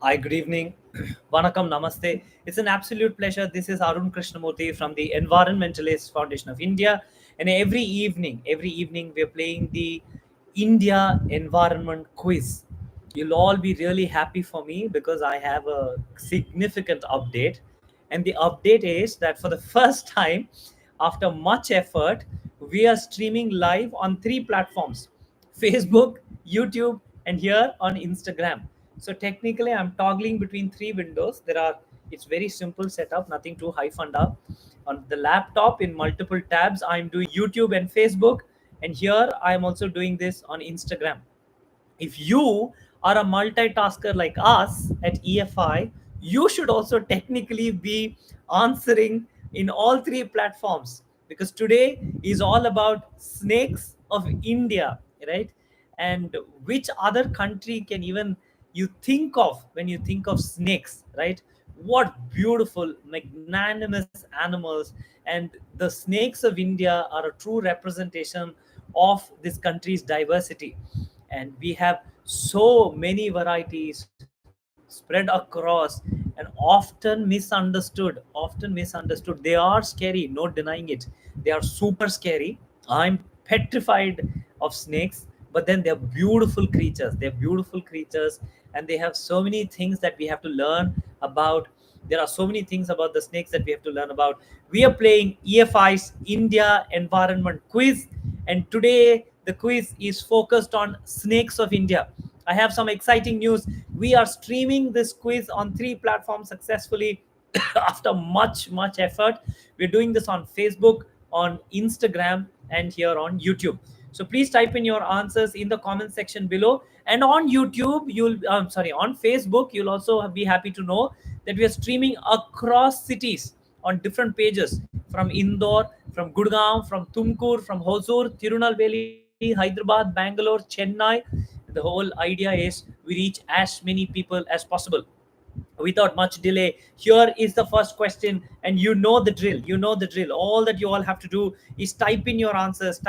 Hi, good evening. Vanakkam, namaste. It's an absolute pleasure. This is Arun Krishnamurthy from the Environmentalist Foundation of India. And every evening, we're playing the India Environment Quiz. You'll all be really happy for me because I have a significant update. And the update is that for the first time, after much effort, we are streaming live on three platforms: Facebook, YouTube, and here on Instagram. So technically, I'm toggling between three windows. It's very simple setup, nothing too high funda. On the laptop, in multiple tabs, I'm doing YouTube and Facebook, and here I'm also doing this on Instagram. If you are a multitasker like us at E.F.I, you should also technically be answering in all three platforms, because today is all about snakes of India, right? And which other country can even you think of when you think of snakes, right? What beautiful, magnanimous animals! And the snakes of India are a true representation of this country's diversity, and we have so many varieties spread across and often misunderstood. They are scary, no denying it. They are super scary. I'm petrified of snakes, but then they're beautiful creatures, and they have so many things that we have to learn about. There are so many things about the snakes that we have to learn about. We are playing EFI's India Environment Quiz, and today the quiz is focused on snakes of India. I have some exciting news. We are streaming this quiz on three platforms successfully after much effort. We're doing this on Facebook, on Instagram, and here on YouTube. So please type in your answers in the comment section below. And on YouTube, on Facebook, you'll also be happy to know that we are streaming across cities on different pages, from Indore, from Gurgaon, from Tumkur, from Hosur, Tirunelveli, Hyderabad, Bangalore, Chennai. The whole idea is we reach as many people as possible. Without much delay, here is the first question, and you know the drill. All that you all have to do is type in your answers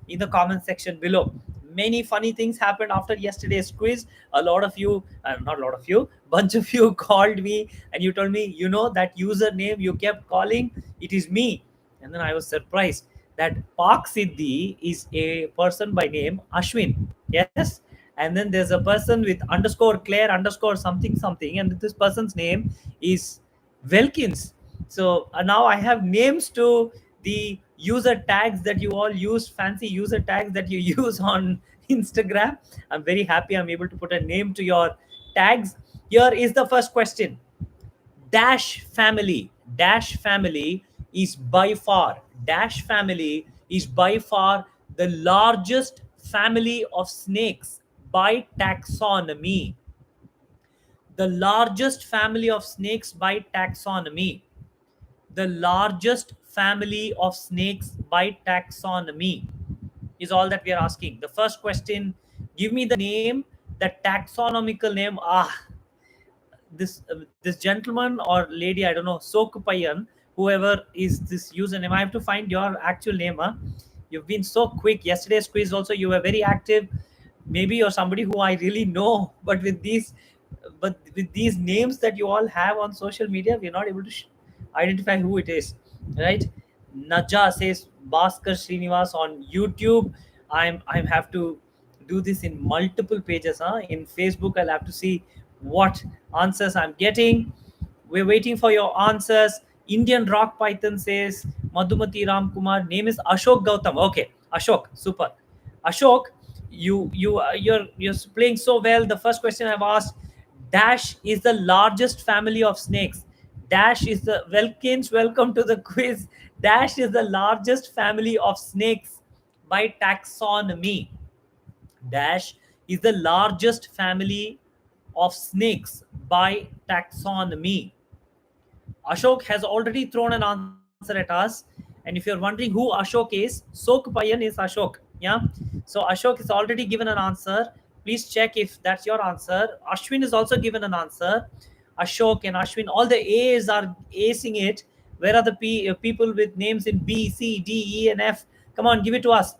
in the comment section below. Many funny things happened after yesterday's quiz. A lot of you, not a lot of you, bunch of you called me, and you told me, that username you kept calling, it is me. And then I was surprised that Park Siddhi is a person by name Ashwin. Yes. And then there's a person with underscore Claire underscore something something, and this person's name is Welkins. So now I have names to the user tags that you all use, fancy user tags that you use on Instagram. I'm very happy I'm able to put a name to your tags. Here is the first question. Dash family is by far dash family is by far the largest family of snakes by taxonomy. The largest family of snakes by taxonomy. The largest family of snakes by taxonomy is all that we are asking. The first question: give me the name, the taxonomical name. This gentleman or lady, I don't know, Sokupayan, whoever is this username, I have to find your actual name. You've been so quick. Yesterday's quiz also, you were very active. Maybe you're somebody who I really know, but with these names that you all have on social media, we're not able to identify who it is, right? Naja says Bhaskar Srinivas on YouTube. I have to do this in multiple pages. In Facebook, I'll have to see what answers I'm getting. We're waiting for your answers. Indian Rock Python says Madhumati Ram Kumar. Name is Ashok Gautam. Okay, Ashok, super. Ashok, you're playing so well. The first question I've asked: Dash is the largest family of snakes. Dash is the Welkins. Welcome to the quiz. Dash is the largest family of snakes by taxonomy. Dash is the largest family of snakes by taxonomy. Ashok has already thrown an answer at us. And if you're wondering who Ashok is, Sok Payan is Ashok. Yeah. So Ashok is already given an answer. Please check if that's your answer. Ashwin is also given an answer. Ashok and Ashwin, all the A's are acing it. Where are the people with names in B, C, D, E, and F? Come on, give it to us.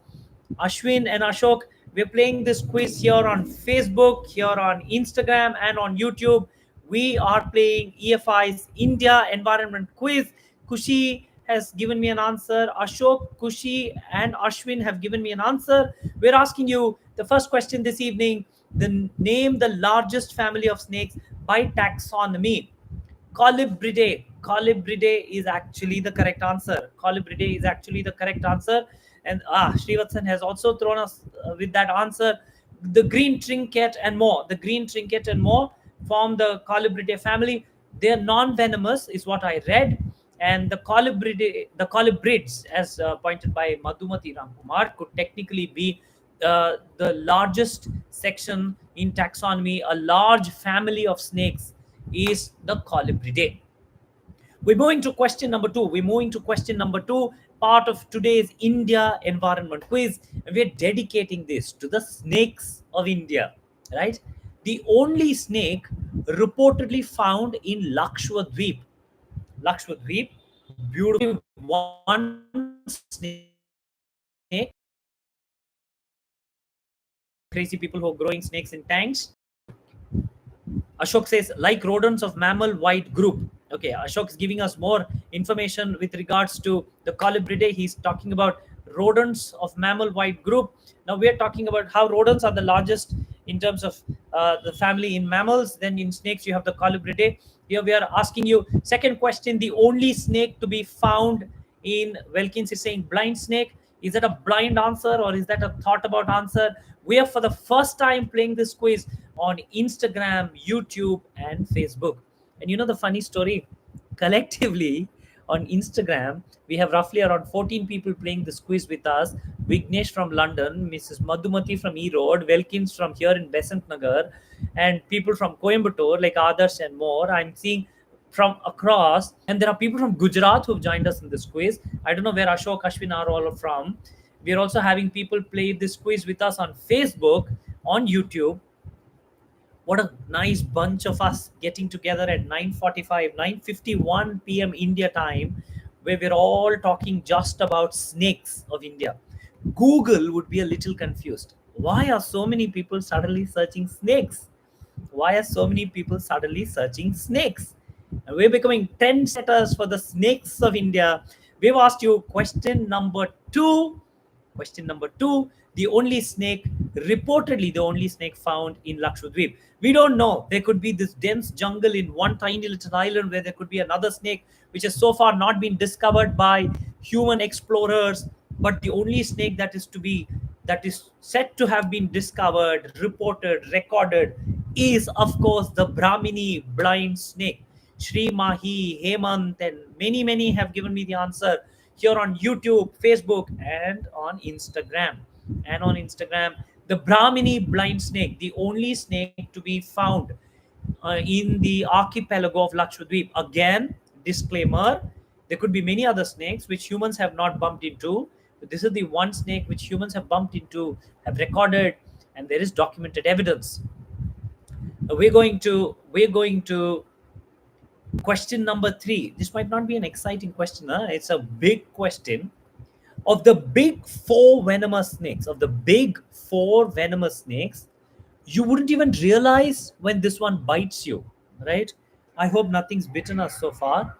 Ashwin and Ashok, We're playing this quiz here on Facebook, here on Instagram, and on YouTube. We are playing EFI's India Environment Quiz. Kushi has given me an answer. Ashok, Kushi, and Ashwin have given me an answer. We're asking you the first question this evening: name the largest family of snakes by taxonomy. Colibridae. Colibridae is actually the correct answer. Colibridae is actually the correct answer. And Srivatsan has also thrown us with that answer. The green trinket and more. The green trinket and more form the Colibridae family. They are non-venomous, is what I read. And the colibrids, as pointed by Madhumati Ramkumar, could technically be the largest section in taxonomy. A large family of snakes is the Colibridae. We're moving to question number two. We're moving to question number two, part of today's India environment quiz. And we're dedicating this to the snakes of India, right? The only snake reportedly found in Lakshadweep. Lakshadweep, beautiful one snake. Crazy people who are growing snakes in tanks. Ashok says, like rodents of mammal wide group. Okay, Ashok is giving us more information with regards to the Colibridae. He's talking about rodents of mammal wide group. Now we are talking about how rodents are the largest in terms of the family in mammals. Then in snakes, you have the Colibridae. Here we are asking you, second question, the only snake to be found in Wilkins is saying blind snake. Is that a blind answer or is that a thought about answer? We are for the first time playing this quiz on Instagram, YouTube, and Facebook. And you know the funny story? Collectively on Instagram, we have roughly around 14 people playing this quiz with us. Vignesh from London, Mrs. Madhumati from Erode, Welkins from here in Besant Nagar, and people from Coimbatore like Adarsh and more. I'm seeing from across, and there are people from Gujarat who've joined us in this quiz. I don't know where Ashok, Ashwin are all from. We're also having people play this quiz with us on Facebook, on YouTube. What a nice bunch of us getting together at 9:45, 9:51 p.m. India time, where we're all talking just about snakes of India. Google would be a little confused. Why are so many people suddenly searching snakes? Why are so many people suddenly searching snakes? And we're becoming trendsetters for the snakes of India. We've asked you question number two. Question number two, the only snake, reportedly the only snake found in Lakshadweep. We don't know. There could be this dense jungle in one tiny little island where there could be another snake, which has so far not been discovered by human explorers. But the only snake that is said to have been discovered, reported, recorded, is of course the Brahmini blind snake. Shri Mahi, Hemant, and many have given me the answer here on YouTube, Facebook, and on Instagram. And on Instagram, the Brahmini blind snake, the only snake to be found in the archipelago of Lakshadweep. Again, disclaimer: there could be many other snakes which humans have not bumped into. But this is the one snake which humans have bumped into, have recorded, and there is documented evidence. We're going to question number three. This might not be an exciting question, huh? It's a big question. Of the big four venomous snakes, you wouldn't even realize when this one bites you, right? I hope nothing's bitten us so far.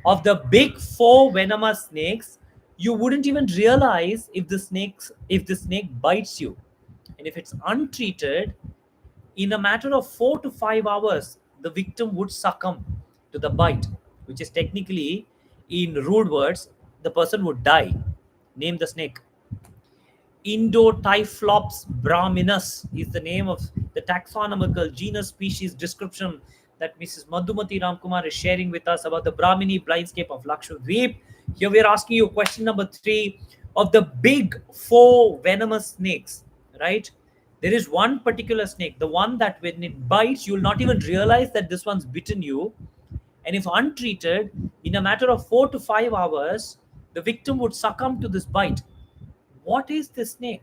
Of the big four venomous snakes, you wouldn't even realize if the snake bites you. And if it's untreated, in a matter of 4 to 5 hours, the victim would succumb to the bite, which is technically, in rude words, the person would die. Name the snake. Indotyphlops brahminus is the name of the taxonomical genus species description that Mrs. Madhumati Ramkumar is sharing with us about the Brahmini blindscape of Lakshadweep. Here we are asking you question number three. Of the big four venomous snakes, right? There is one particular snake, the one that when it bites, you'll not even realize that this one's bitten you. And if untreated, in a matter of 4 to 5 hours, the victim would succumb to this bite. What is this snake?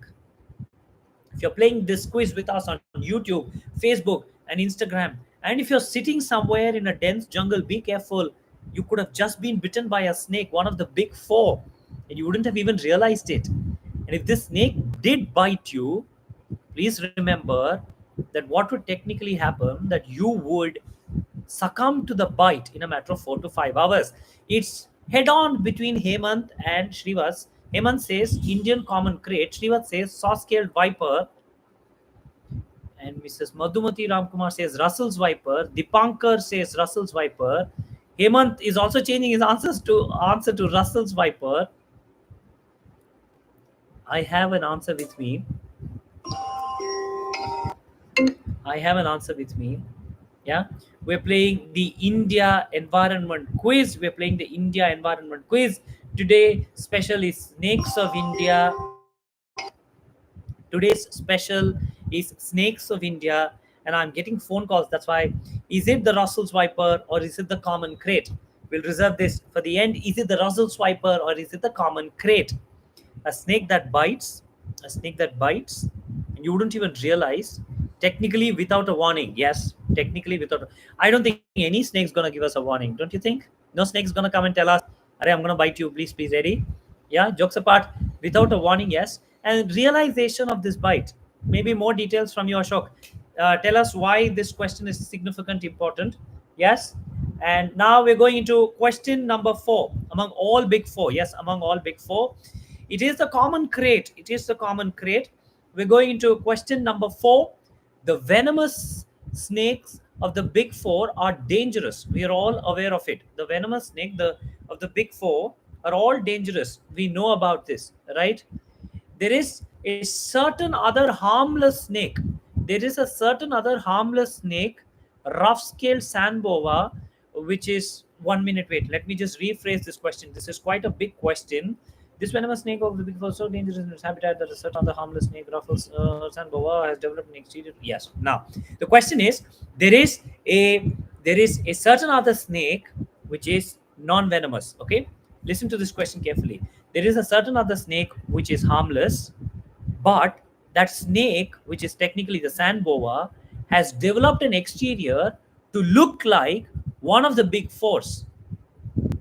If you're playing this quiz with us on YouTube, Facebook, and Instagram, and if you're sitting somewhere in a dense jungle, be careful. You could have just been bitten by a snake, one of the big four, and you wouldn't have even realized it. And if this snake did bite you, please remember that what would technically happen, that you would succumb to the bite in a matter of 4 to 5 hours. It's head on between Hemant and Shrivas. Hemant says Indian common crate. Shrivas says saw-scaled viper. And Mrs. Madhumati Ramkumar says Russell's viper. Dipankar says Russell's viper. Hemant is also changing his answer to Russell's viper. I have an answer with me. I have an answer with me. Yeah, we're playing the India environment quiz. We're playing the India environment quiz. Today, special is Snakes of India. Today's special is Snakes of India, and I'm getting phone calls. That's why, is it the Russell's viper or is it the common crate? We'll reserve this for the end. Is it the Russell's viper or is it the common crate? A snake that bites, a snake that bites, and you wouldn't even realize, technically without a warning. Yes, technically without. I don't think any snake's gonna give us a warning. Don't you think? No snake's gonna come and tell us, "Arey, I'm gonna bite you. Please, please, ready?" Yeah, jokes apart, without a warning, yes. And realization of this bite. Maybe more details from you, Ashok. Tell us why this question is significant, important. Yes. And now we're going into question number 4 among all big four. Yes, among all big four. It is the common crate. It is the common crate. We're going into question number 4. The venomous snakes of the big four are dangerous. We are all aware of it. The venomous snake of the big four are all dangerous. We know about this, right? There is a certain other harmless snake. There is a certain other harmless snake, rough scaled sand boa, which is 1 minute. Wait, let me just rephrase this question. This is quite a big question. This venomous snake of the big four so dangerous in its habitat that a certain other harmless snake, ruffles sand boa, has developed an exterior. Yes. Now the question is, there is a there is a certain other snake which is non-venomous. Okay, listen to this question carefully. There is a certain other snake which is harmless, but that snake, which is technically the sand boa, has developed an exterior to look like one of the big fours.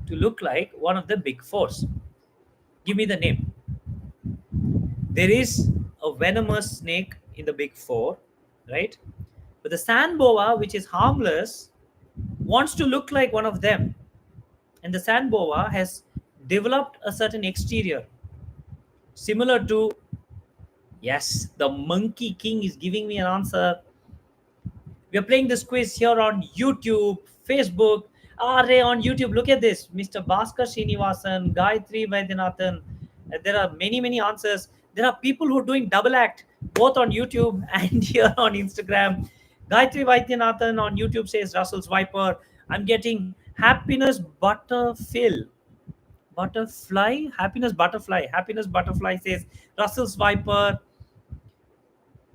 To look like one of the big fours. Give me the name. There is a venomous snake in the big four, right? But the sand boa, which is harmless, wants to look like one of them. And the sand boa has developed a certain exterior similar to, yes, the Monkey King is giving me an answer. We are playing this quiz here on YouTube, Facebook. Ray on YouTube. Look at this. Mr. Bhaskar Srinivasan, Gayatri Vaidyanathan. There are many, many answers. There are people who are doing double act, both on YouTube and here on Instagram. Gayatri Vaidyanathan on YouTube says Russell's Viper. I'm getting Happiness Butterfill. Butterfly? Happiness Butterfly. Happiness Butterfly says Russell's Viper.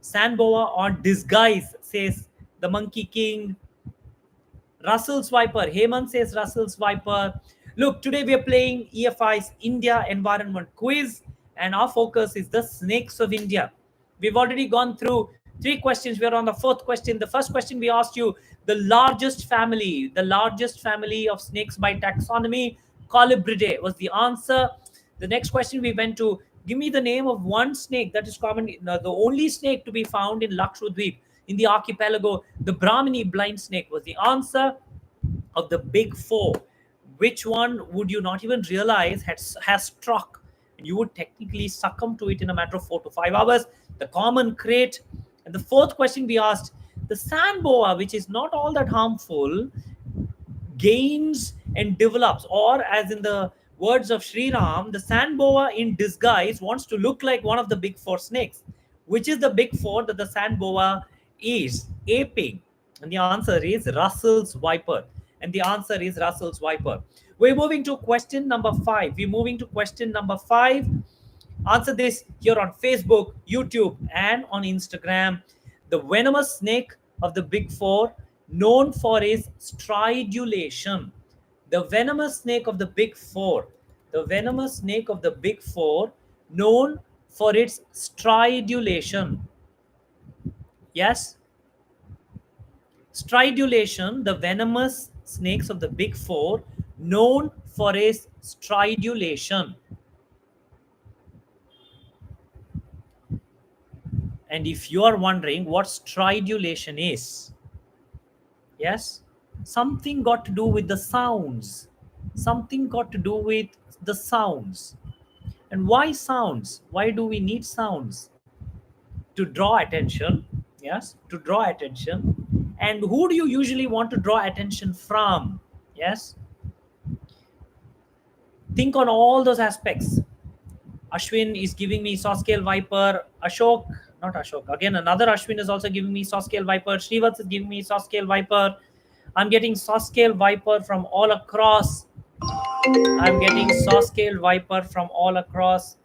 Sandboa on Disguise says the Monkey King. Russell's Viper. Hemant says Russell's Viper. Look, today we are playing E.F.I's India Environment Quiz, and our focus is the snakes of India. We've already gone through 3 questions. We are on the 4th question. The first question we asked you, the largest family of snakes by taxonomy, Colubridae was the answer. The next question we went to, give me the name of one snake that is common, the only snake to be found in Lakshadweep, in the archipelago. The Brahmini blind snake was the answer. Of the big four, which one would you not even realize has struck? And you would technically succumb to it in a matter of 4 to 5 hours. The common crate. And the 4th question we asked, the sand boa, which is not all that harmful, gains and develops, or as in the words of Sri Ram, the sand boa in disguise wants to look like one of the big four snakes. Which is the big four that the sand boa is aping? And the answer is Russell's Viper. And the answer is Russell's Viper. We're moving to question number 5. We're moving to question number 5. Answer this here on Facebook, YouTube, and on Instagram. The venomous snake of the big four, known for its stridulation. The venomous snake of the big four. The venomous snake of the big four, known for its stridulation. Yes? Stridulation, the venomous snakes of the big four, known for its stridulation. And if you are wondering what stridulation is, yes, something got to do with the sounds. Something got to do with the sounds. And why sounds? Why do we need sounds? To draw attention, yes, to draw attention. And who do you usually want to draw attention from? Yes, think on all those aspects. Ashwin is giving me saw scale viper. Ashok, not Ashok, again another Ashwin is also giving me saw scale viper. Srivats is giving me saw scale viper. I'm getting saw scale viper from all across. I'm getting saw scale viper from all across.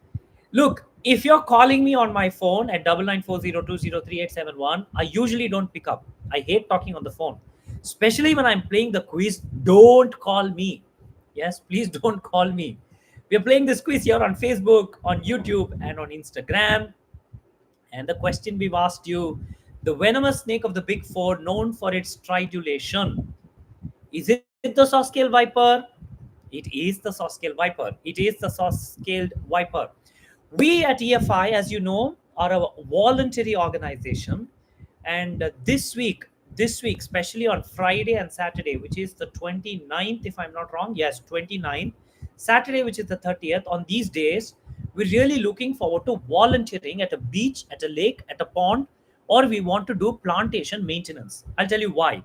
Look, if you're calling me on my phone at 9940203871, I usually don't pick up. I hate talking on the phone, especially when I'm playing the quiz. Don't call me. Yes, please don't call me. We're playing this quiz here on Facebook, on YouTube, and on Instagram. And the question we've asked you, the venomous snake of the big four, known for its stridulation, is it the saw-scale viper? It is the saw-scale viper. It is the saw-scaled viper. We at EFI, as you know, are a voluntary organization. And this week, especially on Friday and Saturday, which is the 29th, if I'm not wrong, yes, 29th, Saturday, which is the 30th, on these days, we're really looking forward to volunteering at a beach, at a lake, at a pond, or we want to do plantation maintenance. I'll tell you why.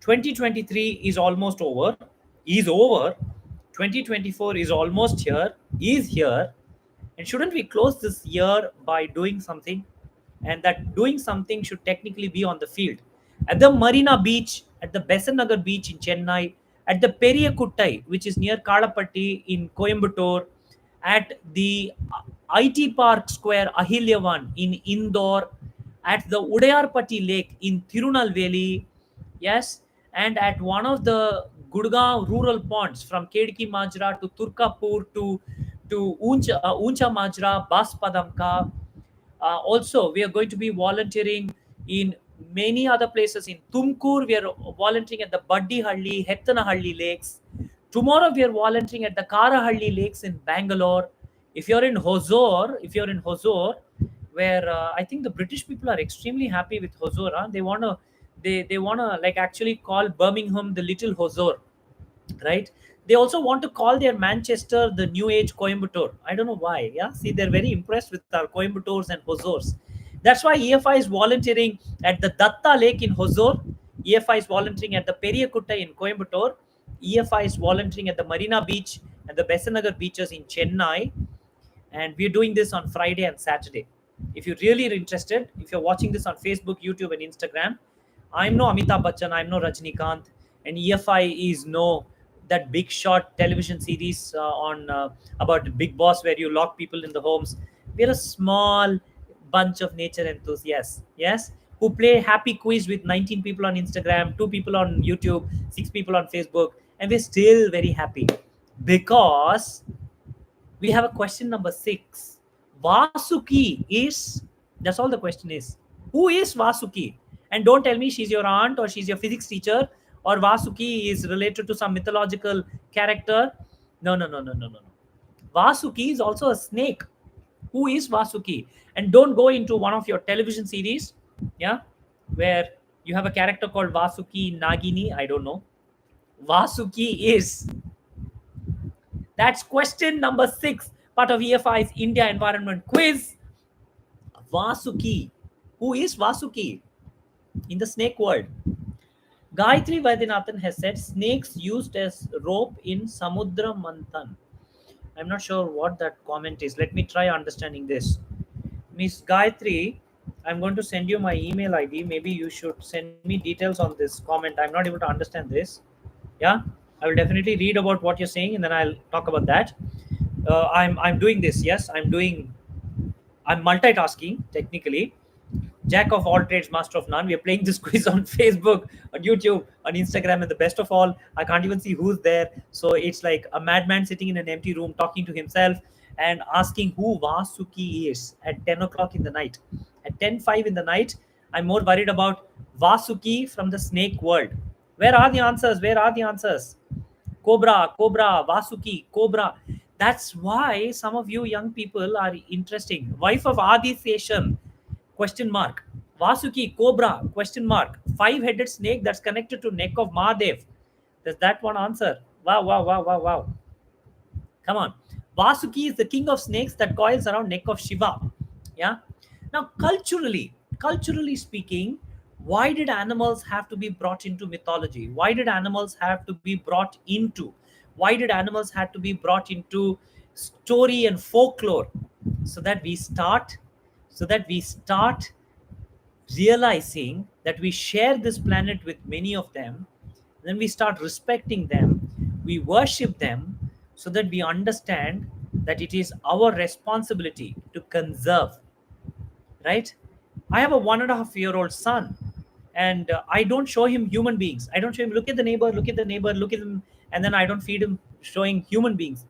2023 is almost over, is over. 2024 is almost here, is here. And shouldn't we close this year by doing something? And that doing something should technically be on the field. At the Marina Beach, at the Besanagar Beach in Chennai, at the Periyakuttai, which is near Kalapatti in Coimbatore, at the IT Park Square Ahilyavan in Indore, at the Udayarpatti Lake in Tirunalveli, yes, and at one of the Gurgaon rural ponds from Kedki Majra to Turkapur to Uncha Majra, Baspadamka. Also, we are going to be volunteering in many other places. In Tumkur, we are volunteering at the Baddihalli, Hettanahalli lakes. Tomorrow, we are volunteering at the Karahalli lakes in Bangalore. If you're in Hosur, where I think the British people are extremely happy with Hosur. Huh? They wanna like actually call Birmingham the little Hosur, right? They also want to call their Manchester the new age Coimbatore. I don't know why. Yeah, see, they're very impressed with our Coimbatores and Hosurs. That's why EFI is volunteering at the Datta Lake in Hosur. EFI is volunteering at the Periyakutta in Coimbatore. EFI is volunteering at the Marina Beach and the Besanagar beaches in Chennai. And we're doing this on Friday and Saturday. If you really are interested, if you're watching this on Facebook, YouTube, and Instagram, I'm no Amitabh Bachchan, I'm no Rajnikant, and EFI is no that big shot television series on about Big Boss where you lock people in the homes. We're a small bunch of nature enthusiasts, yes, who play happy quiz with 19 people on Instagram, 2 people on YouTube, 6 people on Facebook, and we're still very happy because we have a question number 6. Vasuki is, that's all the question is. Who is Vasuki? And don't tell me she's your aunt or she's your physics teacher or Vasuki is related to some mythological character. No, no, no, no, no, no, no. Vasuki is also a snake. Who is Vasuki? And don't go into one of your television series, yeah, where you have a character called Vasuki Nagini. I don't know. Vasuki is, that's question number 6, part of EFI's India Environment Quiz. Vasuki. Who is Vasuki in the snake world? Gayatri Vaidyanathan has said snakes used as rope in Samudra Manthan. I'm not sure what that comment is. Let me try understanding this. Miss Gayatri, I'm going to send you my email ID. Maybe you should send me details on this comment. I'm not able to understand this. Yeah, I will definitely read about what you're saying and then I'll talk about that. I'm doing this. Yes, I'm multitasking technically. Jack of all trades, master of none. We are playing this quiz on Facebook, on YouTube, on Instagram, and the best of all, I can't even see who's there. So it's like a madman sitting in an empty room talking to himself and asking who Vasuki is at 10 o'clock in the night. At 10:05 in the night, I'm more worried about Vasuki from the snake world. Where are the answers? Where are the answers? Cobra, Cobra, Vasuki, Cobra. That's why some of you young people are interesting. Wife of Adi Seshan, Question mark. Vasuki, cobra, question mark. Five-headed snake that's connected to neck of Mahadev. Does that one answer? Wow, wow, wow, wow, wow. Come on. Vasuki is the king of snakes that coils around neck of Shiva. Yeah. Now, culturally speaking, why did animals have to be brought into mythology? Why did animals have to be brought into? Why did animals have to be brought into story and folklore? So that we start, so that we start realizing that we share this planet with many of them, then we start respecting them, we worship them, so that we understand that it is our responsibility to conserve, right? I have a 1.5-year-old son, and I don't show him human beings. I don't show him, look at the neighbor, look at the neighbor, look at him, and then I don't feed him showing human beings.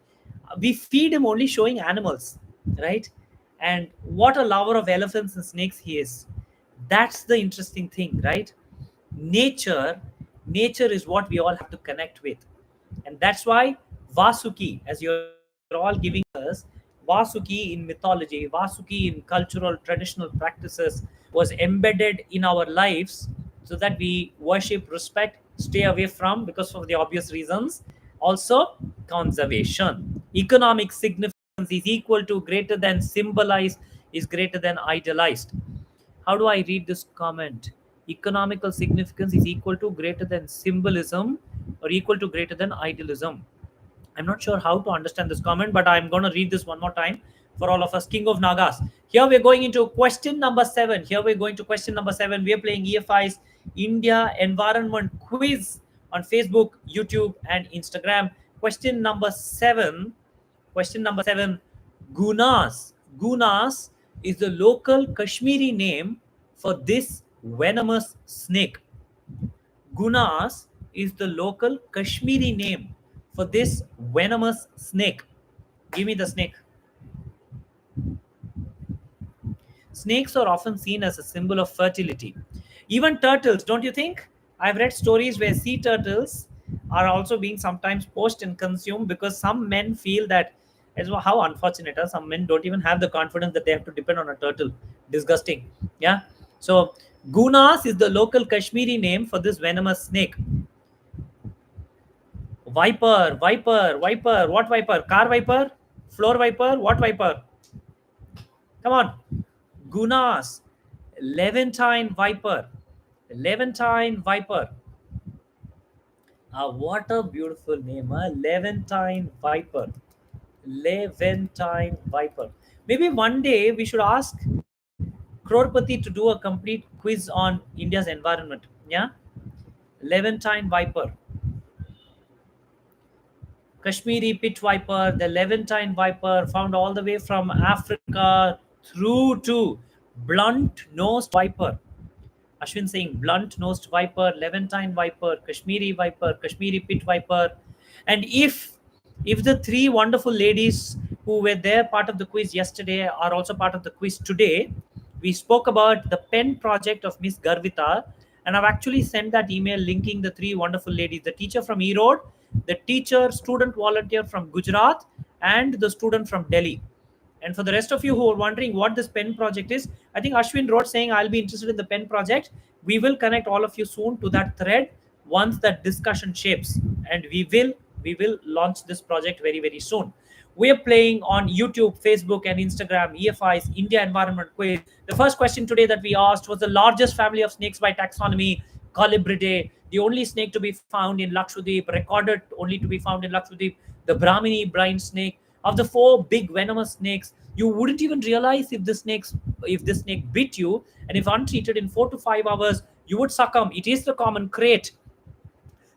We feed him only showing animals, right? And what a lover of elephants and snakes he is. That's the interesting thing, right? Nature nature is what we all have to connect with. And that's why Vasuki, as you're all giving us, Vasuki in mythology, Vasuki in cultural traditional practices was embedded in our lives, so that we worship, respect, stay away from, because of the obvious reasons. Also, conservation. Economic significance is equal to greater than symbolized is greater than idealized. How do I read this comment? Economical significance is equal to greater than symbolism or equal to greater than idealism. I'm not sure how to understand this comment, but I'm going to read this one more time for all of us. King of Nagas. Here we're going into question number 7. Here we're going to question number 7. We're playing E.F.I's India Environment Quiz on Facebook, YouTube, and Instagram. Question number 7. Question number 7. Gunas. Gunas is the local Kashmiri name for this venomous snake. Gunas is the local Kashmiri name for this venomous snake. Give me the snake. Snakes are often seen as a symbol of fertility. Even turtles, don't you think? I've read stories where sea turtles are also being sometimes poached and consumed, because some men feel that, as well, how unfortunate, some men don't even have the confidence that they have to depend on a turtle. Disgusting. Yeah. So, Gunas is the local Kashmiri name for this venomous snake. Viper, viper, viper. What viper? Car viper? Floor viper? What viper? Come on. Gunas. Levantine viper. Levantine viper. What a beautiful name. Levantine viper. Levantine viper. Maybe one day we should ask Crorepati to do a complete quiz on India's environment. Yeah? Levantine viper. Kashmiri pit viper, the Levantine viper, found all the way from Africa through to blunt-nosed viper. Ashwin saying blunt-nosed viper, Levantine viper, Kashmiri pit viper. And if the three wonderful ladies who were there part of the quiz yesterday are also part of the quiz today, we spoke about the pen project of Miss Garvita, and I've actually sent that email linking the three wonderful ladies: the teacher from Erode, the teacher student volunteer from Gujarat, and the student from Delhi. And for the rest of you who are wondering what this pen project is, I think Ashwin wrote saying, I'll be interested in the pen project. We will connect all of you soon to that thread once that discussion shapes. And we will launch this project very, very soon. We are playing on YouTube, Facebook, and Instagram, E.F.I's India Environment Quiz. The first question today that we asked was the largest family of snakes by taxonomy, Colibridae, the only snake to be found in Lakshadweep, recorded only to be found in Lakshadweep, the Brahmini blind snake. Of the 4 big venomous snakes, you wouldn't even realize if this snake bit you, and if untreated in 4 to 5 hours, you would succumb. It is the common crate.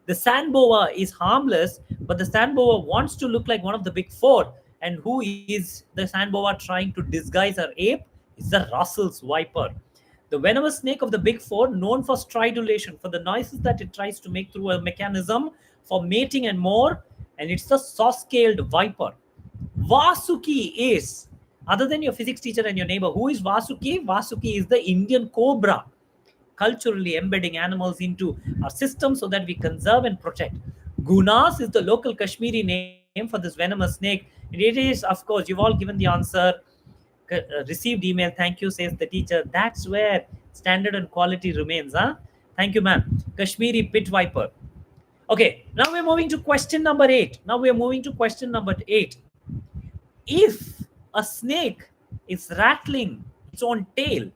The sand boa is harmless, but the sand boa wants to look like one of the big 4. And who is the sand boa trying to disguise her ape? It's the Russell's viper. The venomous snake of the big 4, known for stridulation, for the noises that it tries to make through a mechanism for mating and more, and it's the saw-scaled viper. Vasuki is, other than your physics teacher and your neighbor, who is Vasuki? Vasuki is the Indian cobra, culturally embedding animals into our system so that we conserve and protect. Gunas is the local Kashmiri name for this venomous snake. And it is, of course, you've all given the answer. Received email. Thank you, says the teacher. That's where standard and quality remains. Huh? Thank you, ma'am. Kashmiri pit viper. Okay, now we're moving to question number 8. Now we're moving to question number 8. If a snake is rattling its own tail,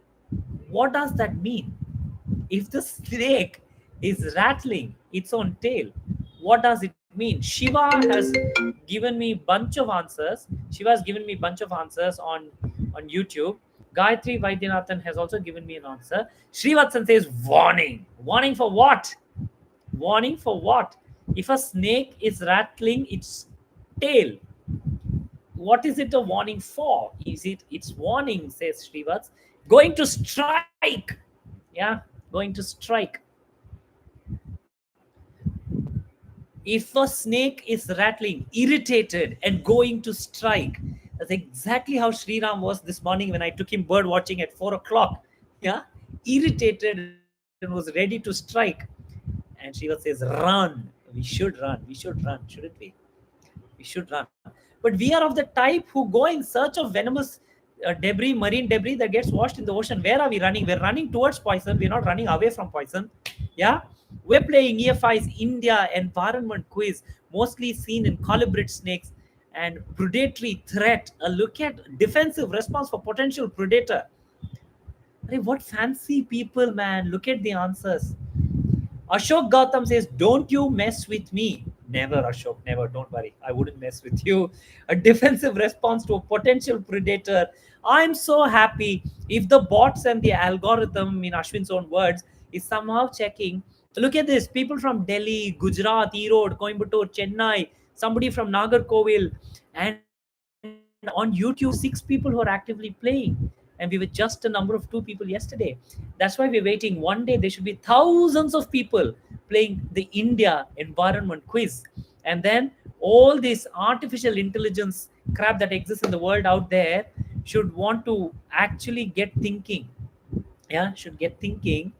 what does that mean? If the snake is rattling its own tail, what does it mean? Shiva has given me bunch of answers. Shiva has given me bunch of answers on YouTube. Gayatri Vaidyanathan has also given me an answer. Srivatsan says warning. Warning for what? Warning for what? If a snake is rattling its tail, what is it a warning for? Is it its warning, says Srivats, going to strike? Yeah, going to strike. If a snake is rattling, irritated, and going to strike, that's exactly how Sriram was this morning when I took him bird watching at 4 o'clock. Yeah, irritated and was ready to strike. And Shiva says, "Run! We should run. We should run, shouldn't we? We should run." But we are of the type who go in search of venomous debris, marine debris that gets washed in the ocean. Where are we running? We're running towards poison. We're not running away from poison. Yeah, we're playing E.F.I's India environment quiz, mostly seen in colubrid snakes and predatory threat. A look at defensive response for potential predator. Hey, what fancy people, man! Look at the answers. Ashok Gautam says, "Don't you mess with me." Never, Ashok, never. Don't worry. I wouldn't mess with you. A defensive response to a potential predator. I'm so happy if the bots and the algorithm, in Ashwin's own words, is somehow checking. Look at this. People from Delhi, Gujarat, Erode, Coimbatore, Chennai, somebody from Nagarkovil, and on YouTube, 6 people who are actively playing. And we were just a number of 2 people yesterday. That's why we're waiting. One day there should be thousands of people playing the India environment quiz. And then all this artificial intelligence crap that exists in the world out there should want to actually get thinking. Yeah, should get thinking.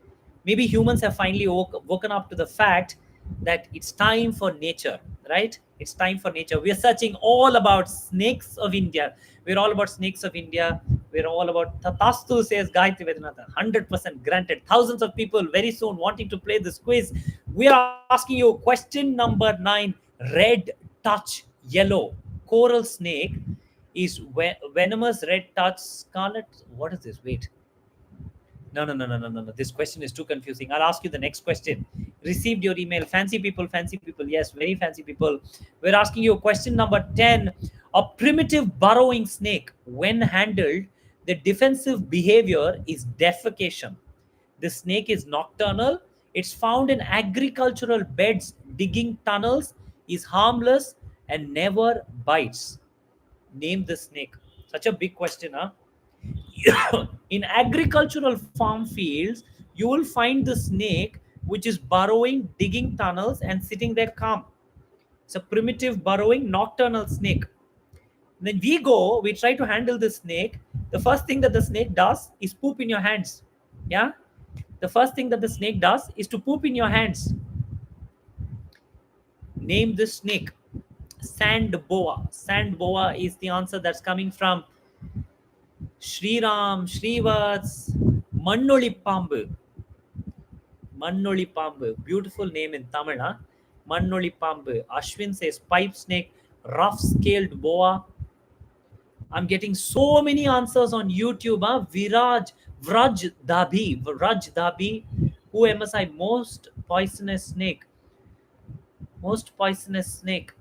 Maybe humans have finally woken up to the fact that it's time for nature, right? It's time for nature. We are searching all about snakes of India. We're all about snakes of India. We're all about Tatastu, says Gayatri Vedanath. 100% granted. Thousands of people very soon wanting to play this quiz. We are asking you question number 9. Red touch yellow coral snake is venomous. Red touch scarlet. What is this? Wait. No, no, no, no, no, no, no. This question is too confusing. I'll ask you the next question. Received your email. Fancy people, fancy people. Yes, very fancy people. We're asking you question number 10. A primitive burrowing snake, when handled, the defensive behavior is defecation. The snake is nocturnal. It's found in agricultural beds, digging tunnels, is harmless, and never bites. Name the snake. Such a big question, huh? In agricultural farm fields, you will find the snake which is burrowing, digging tunnels, and sitting there calm. It's a primitive burrowing nocturnal snake. Then we try to handle the snake. The first thing that the snake does is poop in your hands. Yeah, the first thing that the snake does is to poop in your hands. Name this snake. Sand boa. Sand boa is the answer that's coming from Sriram, Srivats, Mannoli Pambu. Mannoli Pambu. Beautiful name in Tamil. Huh? Mannoli Pambu. Ashwin says pipe snake, rough scaled boa. I'm getting so many answers on YouTube. Huh? Vraj Dabi. Who MSI? Most poisonous snake. Most poisonous snake.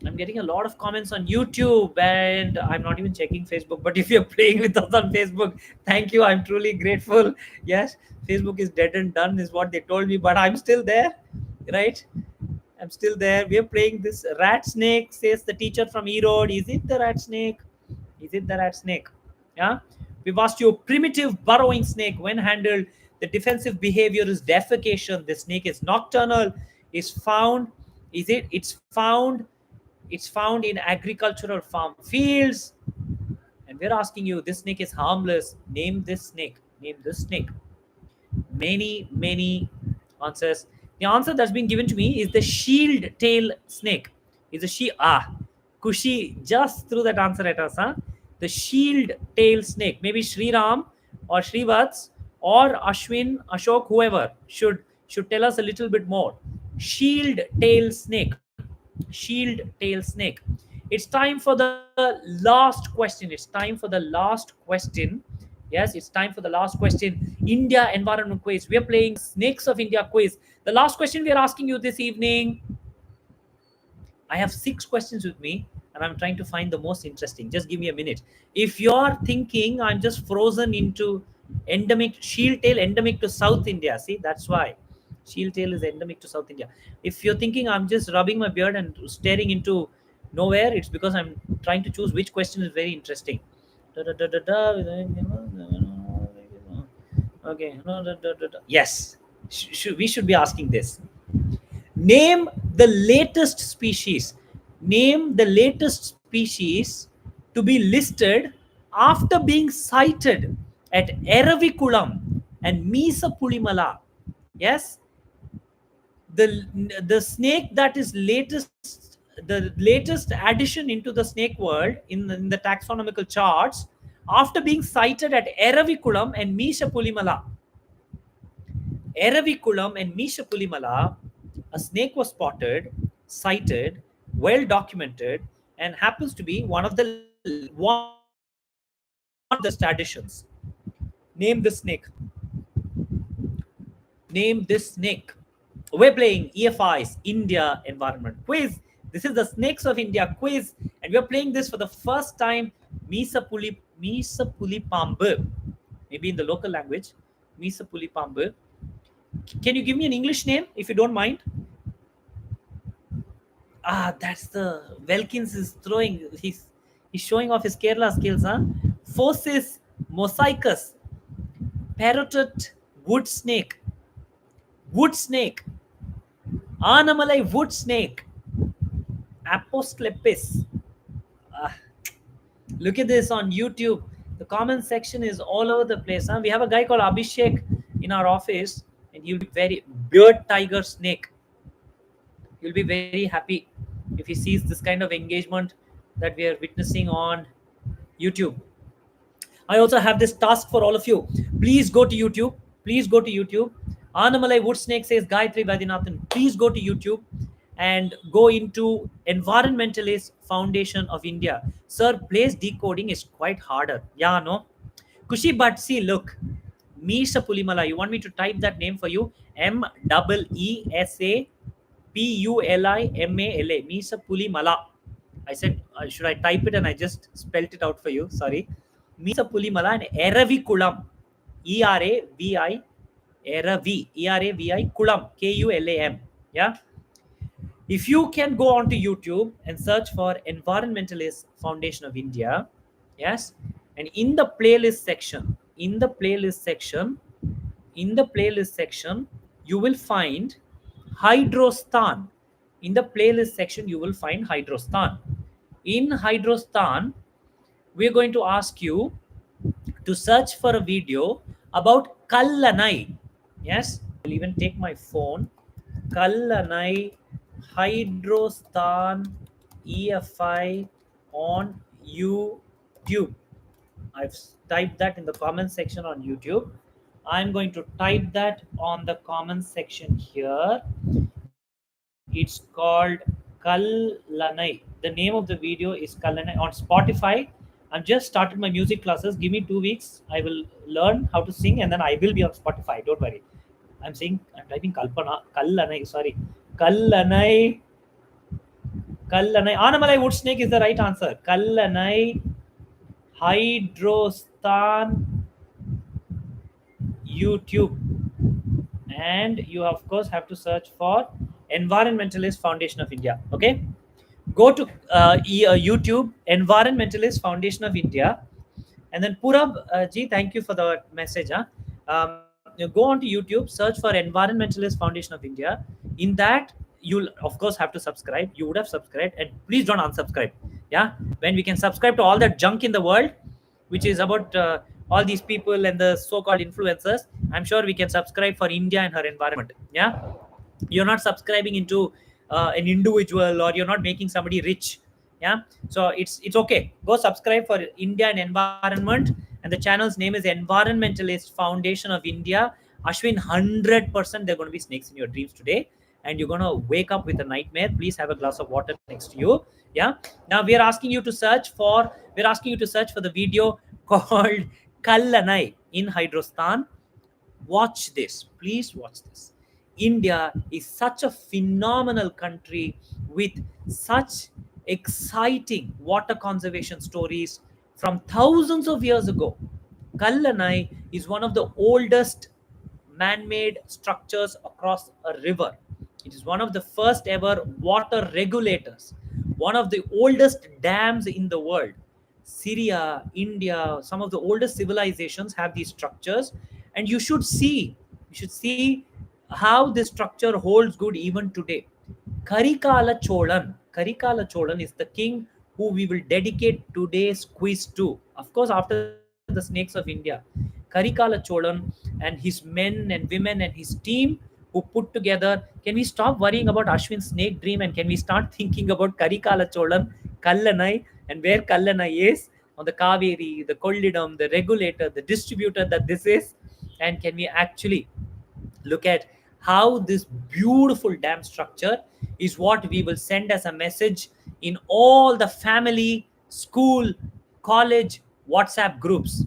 I'm getting a lot of comments on YouTube, and I'm not even checking Facebook. But if you're playing with us on Facebook, thank you. I'm truly grateful. Yes, Facebook is dead and done, is what they told me, but I'm still there, right? I'm still there. We're playing this rat snake, says the teacher from Erode. Is it the rat snake? Is it the rat snake? Yeah. We've asked you primitive burrowing snake. When handled, the defensive behavior is defecation. The snake is nocturnal. Is found. Is it? It's found. It's found in agricultural farm fields. And we're asking you, this snake is harmless. Name this snake. Name this snake. Many answers. The answer that's been given to me is the shield tail snake. Is a Kushi just threw that answer at us, huh? The shield tail snake. Maybe Sri Ram or Srivats or Ashwin, Ashok, whoever should tell us a little bit more. Shield tail snake. Shield tail snake. It's time for the last question. It's time for the last question. Yes, it's time for the last question. India environment quiz. We are playing Snakes of India quiz. The last question we are asking you this evening. I have 6 questions with me and I'm trying to find the most interesting. Just give me a minute. If you're thinking I'm just frozen into endemic shield tail, endemic to South India, see, that's why shield tail is endemic to South India. If you're thinking I'm just rubbing my beard and staring into nowhere, it's because I'm trying to choose which question is very interesting. Da, da, da, da, da. Okay. Yes. We should be asking this. Name the latest species. Name the latest species to be listed after being sighted at Eravikulam and Mesapulimala. Yes, the snake that is the latest addition into the snake world in the taxonomical charts after being sighted at Eravikulam and Mesapulimala. Eravikulam and Mesapulimala, a snake was spotted, sighted, well documented, and happens to be one of the additions. Name the snake. Name this snake. We're playing E.F.I's India Environment Quiz. This is the Snakes of India quiz, and we're playing this for the first time. Misapuli Pambu. Maybe in the local language, Misapuli Pambu. Can you give me an English name if you don't mind? Ah, that's the Velkins is throwing. He's showing off his Kerala skills, huh? Phocis mosaicus, parrotted wood snake, Anamalai wood snake, Apostlepis. Ah, look at this on YouTube. The comment section is all over the place. Huh? We have a guy called Abhishek in our office, and he'll be very beard tiger snake. You'll be very happy if he sees this kind of engagement that we are witnessing on YouTube. I also have this task for all of you. Please go to YouTube. Please go to YouTube. Anamalai Wood Snake says Gayatri Vadinathan. Please go to YouTube and go into Environmentalist Foundation of India. Sir, place decoding is quite harder. Yeah, no? Kushi, but see, look. Meesa Pulimala. You want me to type that name for you? Meesa Pulimala. Meesa Pulimala. I said, should I type it? And I just spelt it out for you. Sorry. Meesa Pulimala and Eravikulam. Eravi. Eravi Kulam. Kulam. Yeah. If you can go onto YouTube and search for Environmentalist Foundation of India, yes, and in the playlist section, you will find Hydrostan. In the playlist section, you will find Hydrostan. In Hydrostan, we're going to ask you to search for a video about Kallanai. Yes, I'll even take my phone. Kallanai Hydrostan E.F.I on YouTube. I've typed that in the comment section on YouTube. I'm going to type that on the comment section here. It's called Kallanai. The name of the video is Kallanai on Spotify. I'm just started my music classes. Give me 2 weeks. I will learn how to sing and then I will be on Spotify. Don't worry. I'm typing Kalpana. Kallanai. Sorry. Kallanai. Anamalai wood snake is the right answer. Kallanai Hydrostan YouTube. And you of course have to search for Environmentalist Foundation of India. Okay, go to YouTube Environmentalist Foundation of India, and then Purab ji, thank you for the message. You go onto YouTube, search for Environmentalist Foundation of India. In that, you'll of course have to subscribe. You would have subscribed, and please don't unsubscribe. Yeah, when we can subscribe to all that junk in the world, which is about all these people and the so-called influencers, I'm sure we can subscribe for India and her environment. Yeah, you're not subscribing into an individual, or you're not making somebody rich. Yeah, so it's okay. Go subscribe for India and environment, and the channel's name is Environmentalist Foundation of India. Ashwin, 100% they're going to be snakes in your dreams today, and you're going to wake up with a nightmare. Please have a glass of water next to you. Yeah, now we're asking you to search for the video called Kallanai in Hydrostan. Watch this, please watch this. India is such a phenomenal country with such exciting water conservation stories from thousands of years ago. Kallanai is one of the oldest man-made structures across a river. It is one of the first ever water regulators, one of the oldest dams in the world. Syria, India, some of the oldest civilizations have these structures, and you should see how this structure holds good even today. Karikala Cholan is the king who we will dedicate today's quiz to. Of course, after the snakes of India, Karikala Cholan and his men and women and his team who put together. Can we stop worrying about Ashwin's snake dream and can we start thinking about Karikala Cholan, Kallanai, and where Kallanai is on the Kaveri, the Kollidam, the regulator, the distributor that this is, and can we actually look at how this beautiful dam structure is what we will send as a message in all the family, school, college WhatsApp groups.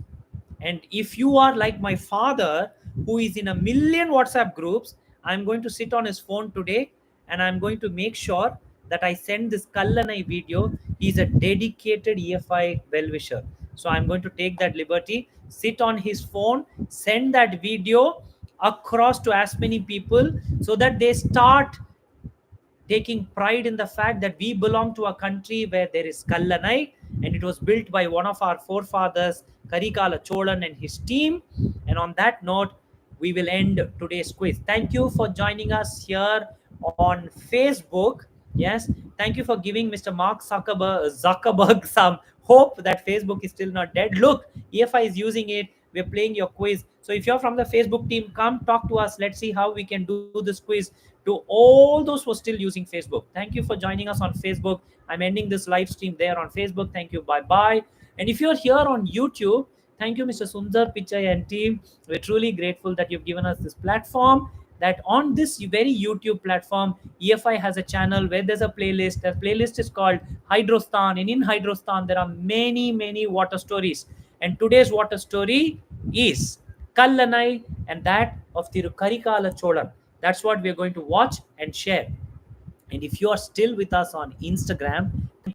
And if you are like my father, who is in a million WhatsApp groups, I'm going to sit on his phone today and I'm going to make sure that I send this Kallanai video. He's a dedicated E.F.I well wisher. So I'm going to take that liberty, sit on his phone, send that video across to as many people so that they start taking pride in the fact that we belong to a country where there is Kallanai, and it was built by one of our forefathers, Karikala Cholan and his team. And on that note, we will end today's quiz. Thank you for joining us here on Facebook. Yes, thank you for giving Mr. Mark Zuckerberg some hope that Facebook is still not dead. Look, E.F.I is using it. We're playing your quiz. So if you're from the Facebook team, come talk to us. Let's see how we can do this quiz to all those who are still using Facebook. Thank you for joining us on Facebook. I'm ending this live stream there on Facebook. Thank you. Bye bye. And if you're here on YouTube, thank you, Mr. Sundar Pichai and team. We're truly grateful that you've given us this platform. That on this very YouTube platform, E.F.I has a channel where there's a playlist. The playlist is called Hydrostan, and in Hydrostan, there are many, many water stories. And today's water story is Kallanai and that of Tirukarikala Cholan. That's what we're going to watch and share. And if you are still with us on Instagram,